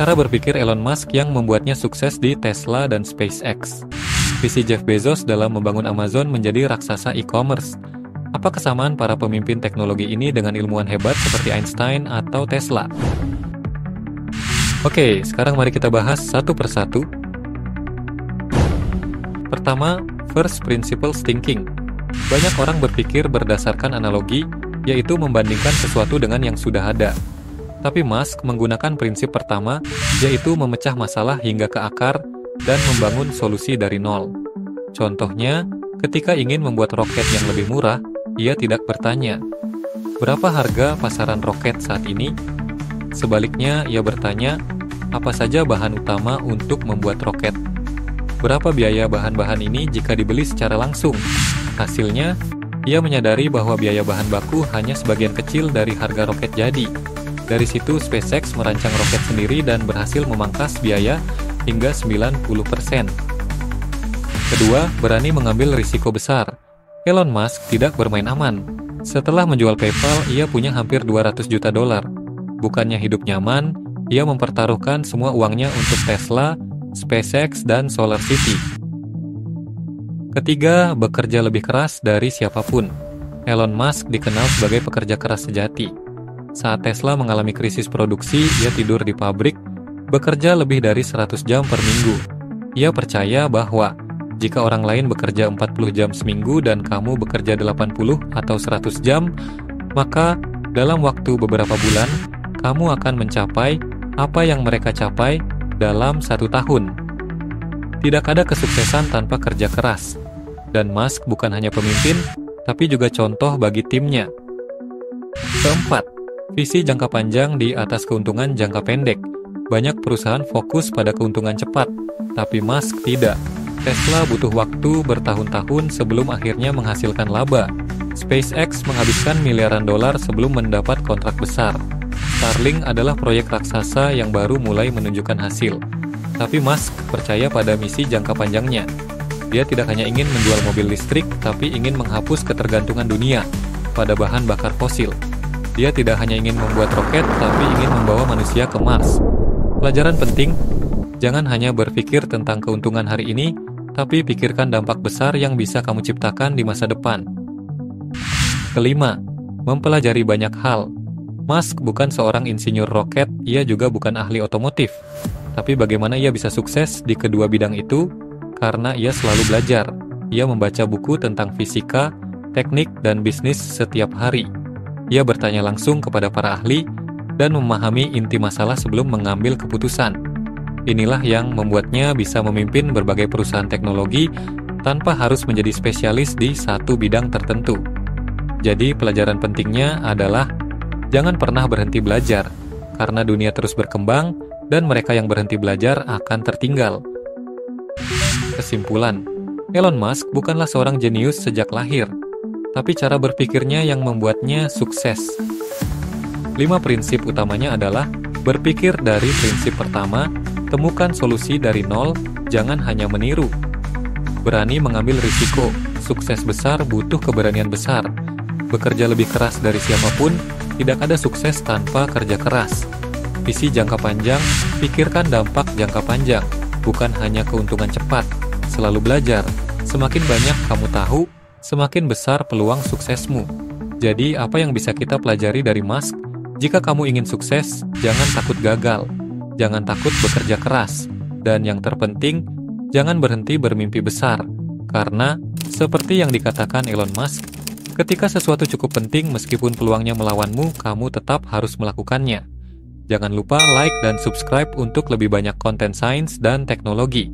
Cara berpikir Elon Musk yang membuatnya sukses di Tesla dan SpaceX. Visi Jeff Bezos dalam membangun Amazon menjadi raksasa e-commerce. Apa kesamaan para pemimpin teknologi ini dengan ilmuwan hebat seperti Einstein atau Tesla? Oke, sekarang mari kita bahas satu persatu. Pertama, first principles thinking. Banyak orang berpikir berdasarkan analogi, yaitu membandingkan sesuatu dengan yang sudah ada. Tapi Musk menggunakan prinsip pertama, yaitu memecah masalah hingga ke akar dan membangun solusi dari nol. Contohnya, ketika ingin membuat roket yang lebih murah, ia tidak bertanya, berapa harga pasaran roket saat ini? Sebaliknya, ia bertanya, apa saja bahan utama untuk membuat roket? Berapa biaya bahan-bahan ini jika dibeli secara langsung? Hasilnya, ia menyadari bahwa biaya bahan baku hanya sebagian kecil dari harga roket jadi. Dari situ, SpaceX merancang roket sendiri dan berhasil memangkas biaya hingga 90%. Kedua, berani mengambil risiko besar. Elon Musk tidak bermain aman. Setelah menjual PayPal, ia punya hampir 200 juta dolar. Bukannya hidup nyaman, ia mempertaruhkan semua uangnya untuk Tesla, SpaceX, dan Solar City. Ketiga, bekerja lebih keras dari siapapun. Elon Musk dikenal sebagai pekerja keras sejati. Saat Tesla mengalami krisis produksi, ia tidur di pabrik, bekerja lebih dari 100 jam per minggu. Ia percaya bahwa jika orang lain bekerja 40 jam seminggu dan kamu bekerja 80 atau 100 jam, maka dalam waktu beberapa bulan, kamu akan mencapai apa yang mereka capai dalam 1 tahun. Tidak ada kesuksesan tanpa kerja keras. Dan Musk bukan hanya pemimpin, tapi juga contoh bagi timnya. Keempat, visi jangka panjang di atas keuntungan jangka pendek. Banyak perusahaan fokus pada keuntungan cepat, tapi Musk tidak. Tesla butuh waktu bertahun-tahun sebelum akhirnya menghasilkan laba. SpaceX menghabiskan miliaran dolar sebelum mendapat kontrak besar. Starlink adalah proyek raksasa yang baru mulai menunjukkan hasil. Tapi Musk percaya pada misi jangka panjangnya. Dia tidak hanya ingin menjual mobil listrik, tapi ingin menghapus ketergantungan dunia pada bahan bakar fosil. Dia tidak hanya ingin membuat roket, tapi ingin membawa manusia ke Mars. Pelajaran penting, jangan hanya berpikir tentang keuntungan hari ini, tapi pikirkan dampak besar yang bisa kamu ciptakan di masa depan. Kelima, mempelajari banyak hal. Musk bukan seorang insinyur roket, ia juga bukan ahli otomotif. Tapi bagaimana ia bisa sukses di kedua bidang itu? Karena ia selalu belajar. Ia membaca buku tentang fisika, teknik, dan bisnis setiap hari. Ia bertanya langsung kepada para ahli dan memahami inti masalah sebelum mengambil keputusan. Inilah yang membuatnya bisa memimpin berbagai perusahaan teknologi tanpa harus menjadi spesialis di satu bidang tertentu. Jadi pelajaran pentingnya adalah jangan pernah berhenti belajar, karena dunia terus berkembang dan mereka yang berhenti belajar akan tertinggal. Kesimpulan, Elon Musk bukanlah seorang jenius sejak lahir, tapi cara berpikirnya yang membuatnya sukses. 5 prinsip utamanya adalah berpikir dari prinsip pertama, temukan solusi dari nol, jangan hanya meniru. Berani mengambil risiko, sukses besar butuh keberanian besar. Bekerja lebih keras dari siapapun, tidak ada sukses tanpa kerja keras. Visi jangka panjang, pikirkan dampak jangka panjang, bukan hanya keuntungan cepat. Selalu belajar, semakin banyak kamu tahu, semakin besar peluang suksesmu. Jadi, apa yang bisa kita pelajari dari Musk? Jika kamu ingin sukses, jangan takut gagal. Jangan takut bekerja keras. Dan yang terpenting, jangan berhenti bermimpi besar. Karena, seperti yang dikatakan Elon Musk, ketika sesuatu cukup penting meskipun peluangnya melawanmu, kamu tetap harus melakukannya. Jangan lupa like dan subscribe untuk lebih banyak konten sains dan teknologi.